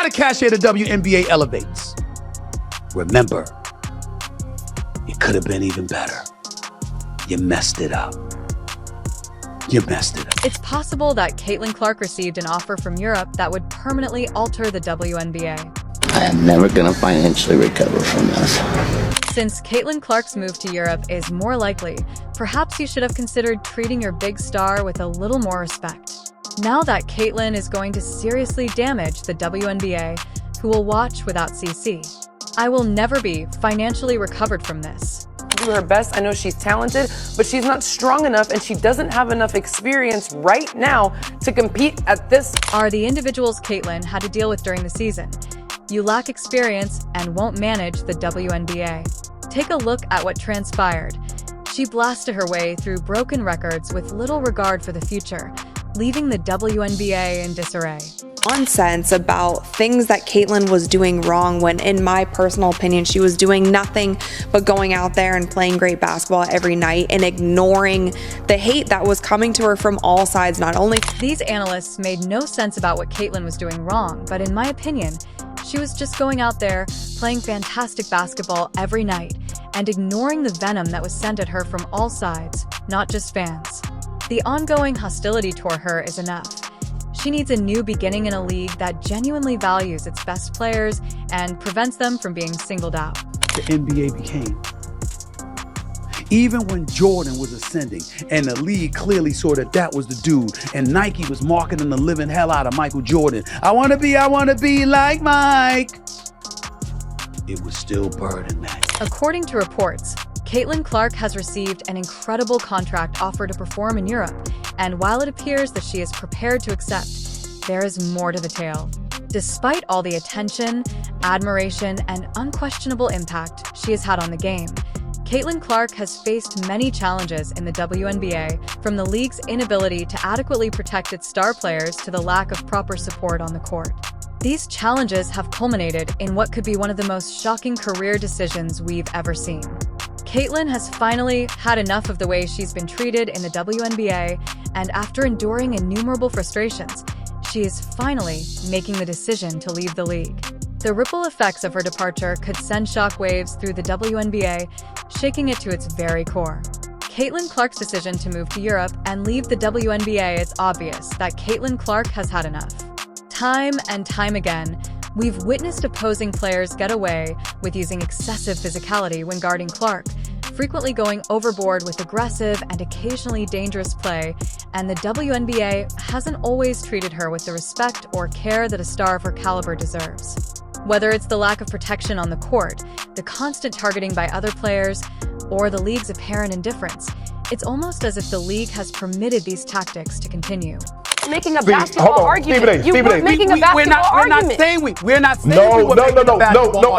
the cachet of the WNBA elevates. Remember, it could have been even better. You messed it up. You messed it up. It's possible that Caitlin Clark received an offer from Europe that would permanently alter the WNBA. I am never going to financially recover from this. Since Caitlin Clark's move to Europe is more likely, perhaps you should have considered treating your big star with a little more respect. Now that Caitlin is going to seriously damage the WNBA, who will watch without CC. I will never be financially recovered from this. Do her best. I know she's talented, but she's not strong enough and she doesn't have enough experience right now to compete at this. Are the individuals Caitlin had to deal with during the season. You lack experience and won't manage the WNBA. Take a look at what transpired. She blasted her way through broken records with little regard for the future, leaving the WNBA in disarray. Nonsense about things that Caitlin was doing wrong when, in my personal opinion, she was doing nothing but going out there and playing great basketball every night and ignoring the hate that was coming to her from all sides, not only. These analysts made no sense about what Caitlin was doing wrong, but in my opinion, she was just going out there, playing fantastic basketball every night, and ignoring the venom that was sent at her from all sides, not just fans. The ongoing hostility toward her is enough. She needs a new beginning in a league that genuinely values its best players and prevents them from being singled out. The NBA became. Even when Jordan was ascending and the league clearly saw that was the dude, and Nike was marketing the living hell out of Michael Jordan. I want to be like Mike. It was still burning that. According to reports, Caitlin Clark has received an incredible contract offer to perform in Europe, and while it appears that she is prepared to accept, there is more to the tale. Despite all the attention, admiration, and unquestionable impact she has had on the game, Caitlin Clark has faced many challenges in the WNBA, from the league's inability to adequately protect its star players to the lack of proper support on the court. These challenges have culminated in what could be one of the most shocking career decisions we've ever seen. Caitlin has finally had enough of the way she's been treated in the WNBA, and after enduring innumerable frustrations, she is finally making the decision to leave the league. The ripple effects of her departure could send shockwaves through the WNBA, shaking it to its very core. Caitlin Clark's decision to move to Europe and leave the WNBA is obvious that Caitlin Clark has had enough. Time and time again, we've witnessed opposing players get away with using excessive physicality when guarding Clark, frequently going overboard with aggressive and occasionally dangerous play, and the WNBA hasn't always treated her with the respect or care that a star of her caliber deserves. Whether it's the lack of protection on the court, the constant targeting by other players, or the league's apparent indifference, it's almost as if the league has permitted these tactics to continue. Making a basketball argument. We're not saying we were No,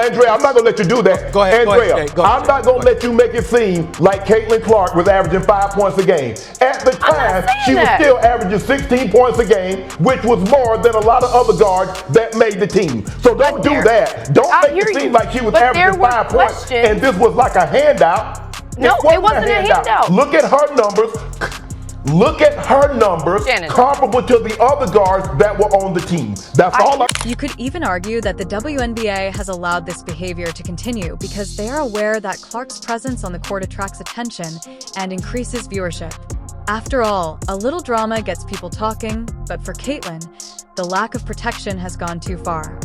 Andrea, I'm not going to let you do that. Go ahead, Andrea, I'm not going to let you make it seem like Caitlin Clark was averaging 5 points a game. At the time, she was still averaging 16 points a game, which was more than a lot of other guards that made the team. So don't do that. Don't make it seem like she was averaging 5 points and this was like a handout. No, it wasn't a handout. Look at her numbers. Look at her numbers comparable to the other guards that were on the team. That's all. You could even argue that the WNBA has allowed this behavior to continue because they are aware that Clark's presence on the court attracts attention and increases viewership. After all, a little drama gets people talking, but for Caitlin, the lack of protection has gone too far.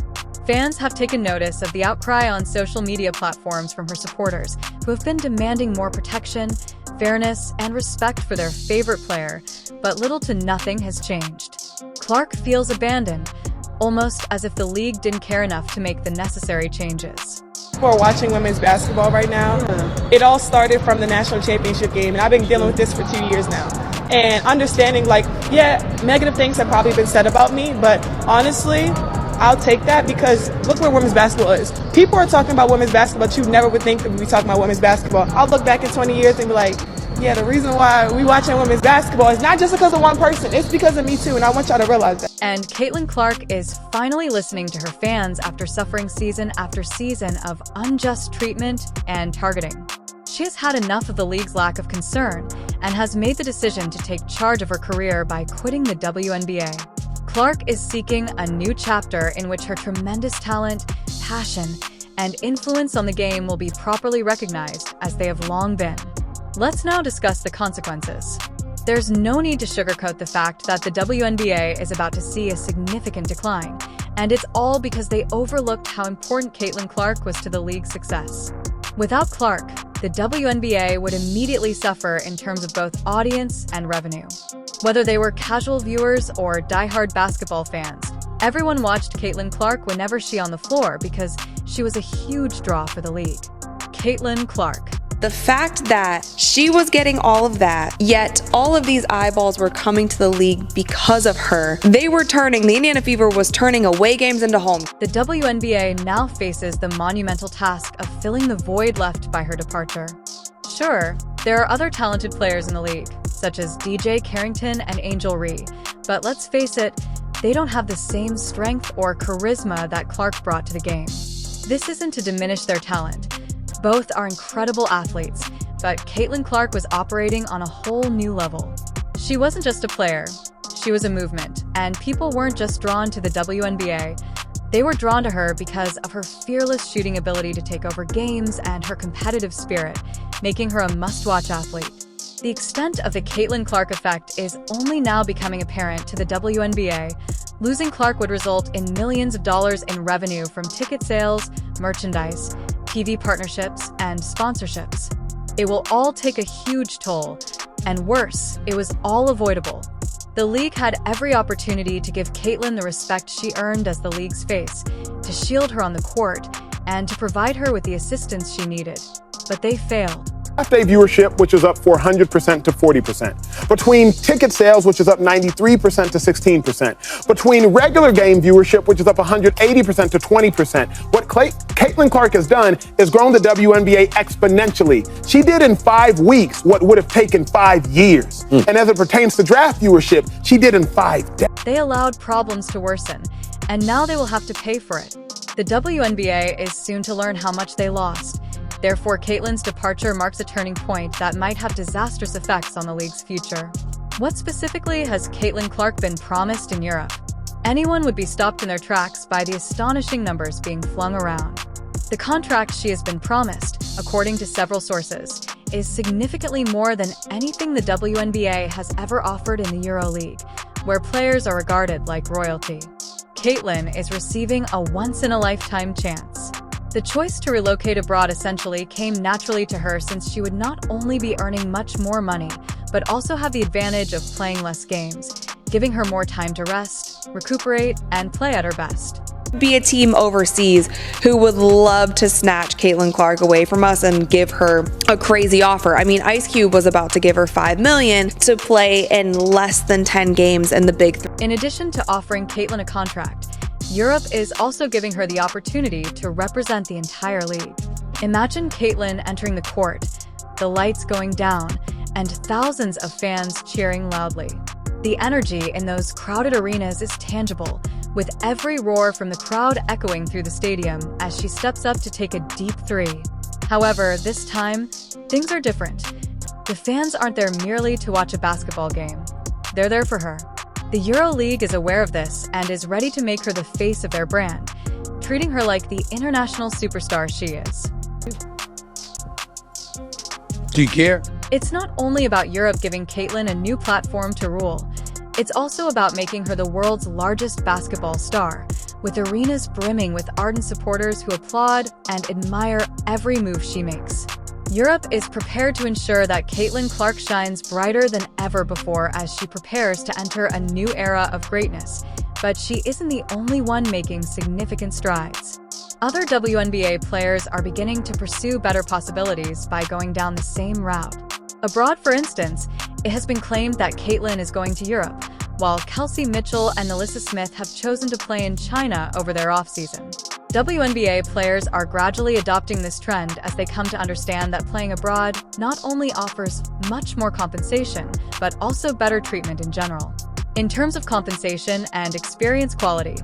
Fans have taken notice of the outcry on social media platforms from her supporters, who have been demanding more protection, fairness, and respect for their favorite player, but little to nothing has changed. Clark feels abandoned, almost as if the league didn't care enough to make the necessary changes. People are watching women's basketball right now. It all started from the national championship game, and I've been dealing with this for 2 years now. And understanding, negative things have probably been said about me, but honestly, I'll take that because look where women's basketball is. People are talking about women's basketball, but you never would think that we'd be talking about women's basketball. I'll look back in 20 years and be like, yeah, the reason why we watching women's basketball is not just because of one person, it's because of me too, and I want y'all to realize that. And Caitlin Clark is finally listening to her fans after suffering season after season of unjust treatment and targeting. She has had enough of the league's lack of concern and has made the decision to take charge of her career by quitting the WNBA. Clark is seeking a new chapter in which her tremendous talent, passion, and influence on the game will be properly recognized as they have long been. Let's now discuss the consequences. There's no need to sugarcoat the fact that the WNBA is about to see a significant decline, and it's all because they overlooked how important Caitlin Clark was to the league's success. Without Clark, the WNBA would immediately suffer in terms of both audience and revenue. Whether they were casual viewers or diehard basketball fans, everyone watched Caitlin Clark whenever she on the floor because she was a huge draw for the league. Caitlin Clark. The fact that she was getting all of that, yet all of these eyeballs were coming to the league because of her. The Indiana Fever was turning away games into home. The WNBA now faces the monumental task of filling the void left by her departure. Sure, there are other talented players in the league, such as DJ Carrington and Angel Ree, but let's face it, they don't have the same strength or charisma that Clark brought to the game. This isn't to diminish their talent. Both are incredible athletes, but Caitlin Clark was operating on a whole new level. She wasn't just a player, she was a movement, and people weren't just drawn to the WNBA. They were drawn to her because of her fearless shooting ability to take over games and her competitive spirit, making her a must-watch athlete. The extent of the Caitlin Clark effect is only now becoming apparent to the WNBA. Losing Clark would result in millions of dollars in revenue from ticket sales, merchandise, TV partnerships, and sponsorships. It will all take a huge toll, and worse, it was all avoidable. The league had every opportunity to give Caitlin the respect she earned as the league's face, to shield her on the court, and to provide her with the assistance she needed. But they failed. Day viewership, which is up 400% to 40%. Between ticket sales, which is up 93% to 16%. Between regular game viewership, which is up 180% to 20%. What Caitlin Clark has done is grown the WNBA exponentially. She did in 5 weeks what would have taken 5 years. And as it pertains to draft viewership, she did in 5 days. They allowed problems to worsen, and now they will have to pay for it. The WNBA is soon to learn how much they lost. Therefore, Caitlin's departure marks a turning point that might have disastrous effects on the league's future. What specifically has Caitlin Clark been promised in Europe? Anyone would be stopped in their tracks by the astonishing numbers being flung around. The contract she has been promised, according to several sources, is significantly more than anything the WNBA has ever offered in the EuroLeague, where players are regarded like royalty. Caitlin is receiving a once-in-a-lifetime chance. The choice to relocate abroad essentially came naturally to her since she would not only be earning much more money, but also have the advantage of playing less games, giving her more time to rest, recuperate, and play at her best. Be a team overseas who would love to snatch Caitlin Clark away from us and give her a crazy offer. I mean, Ice Cube was about to give her $5 million to play in less than 10 games in the Big Three. In addition to offering Caitlin a contract, Europe is also giving her the opportunity to represent the entire league. Imagine Caitlin entering the court, the lights going down, and thousands of fans cheering loudly. The energy in those crowded arenas is tangible, with every roar from the crowd echoing through the stadium as she steps up to take a deep three. However, this time, things are different. The fans aren't there merely to watch a basketball game. They're there for her. The EuroLeague is aware of this and is ready to make her the face of their brand, treating her like the international superstar she is. Do you care? It's not only about Europe giving Caitlin a new platform to rule. It's also about making her the world's largest basketball star, with arenas brimming with ardent supporters who applaud and admire every move she makes. Europe is prepared to ensure that Caitlin Clark shines brighter than ever before as she prepares to enter a new era of greatness, but she isn't the only one making significant strides. Other WNBA players are beginning to pursue better possibilities by going down the same route. Abroad, for instance, it has been claimed that Caitlin is going to Europe, while Kelsey Mitchell and Alyssa Smith have chosen to play in China over their offseason. WNBA players are gradually adopting this trend as they come to understand that playing abroad not only offers much more compensation, but also better treatment in general. In terms of compensation and experience quality,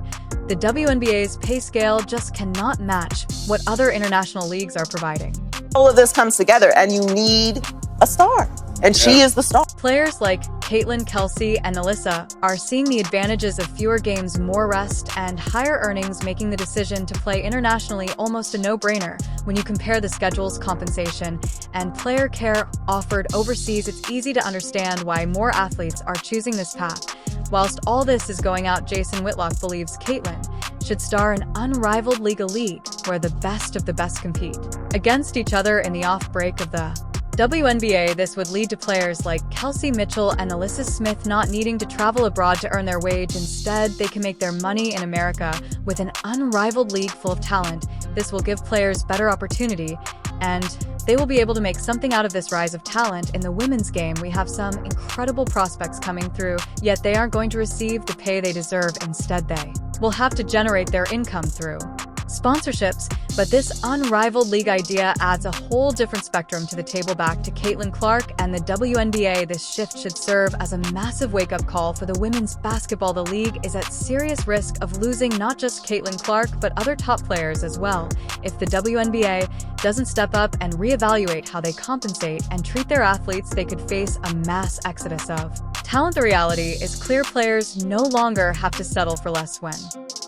the WNBA's pay scale just cannot match what other international leagues are providing. All of this comes together and you need a star, and she is the star. Players like Caitlin, Kelsey, and Alyssa are seeing the advantages of fewer games, more rest, and higher earnings, making the decision to play internationally almost a no-brainer. When you compare the schedules, compensation, and player care offered overseas, it's easy to understand why more athletes are choosing this path. Whilst all this is going out, Jason Whitlock believes Caitlin should star an unrivaled league where the best of the best compete against each other in the off-break of the WNBA. This would lead to players like Kelsey Mitchell and Alyssa Smith not needing to travel abroad to earn their wage. Instead, they can make their money in America with an unrivaled league full of talent. This will give players better opportunity, and they will be able to make something out of this rise of talent. In the women's game, we have some incredible prospects coming through, yet they aren't going to receive the pay they deserve. Instead, they will have to generate their income through sponsorships, but this unrivaled league idea adds a whole different spectrum to the table. Back to Caitlin Clark and the WNBA, this shift should serve as a massive wake-up call for the women's basketball. The league is at serious risk of losing not just Caitlin Clark, but other top players as well. If the WNBA doesn't step up and reevaluate how they compensate and treat their athletes, they could face a mass exodus of talent. The reality is clear: players no longer have to settle for less when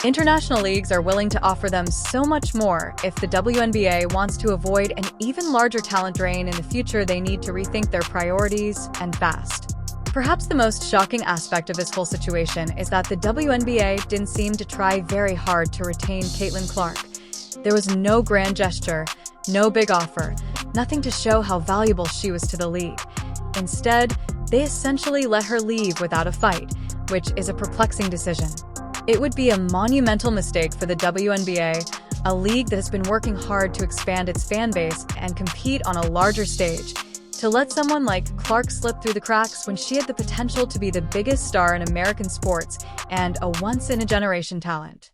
international leagues are willing to offer them so much more. If the WNBA wants to avoid an even larger talent drain in the future, they need to rethink their priorities, and fast. Perhaps the most shocking aspect of this whole situation is that the WNBA didn't seem to try very hard to retain Caitlin Clark. There was no grand gesture, no big offer, nothing to show how valuable she was to the league. Instead, they essentially let her leave without a fight, which is a perplexing decision. It would be a monumental mistake for the WNBA, a league that has been working hard to expand its fan base and compete on a larger stage, to let someone like Clark slip through the cracks when she had the potential to be the biggest star in American sports and a once-in-a-generation talent.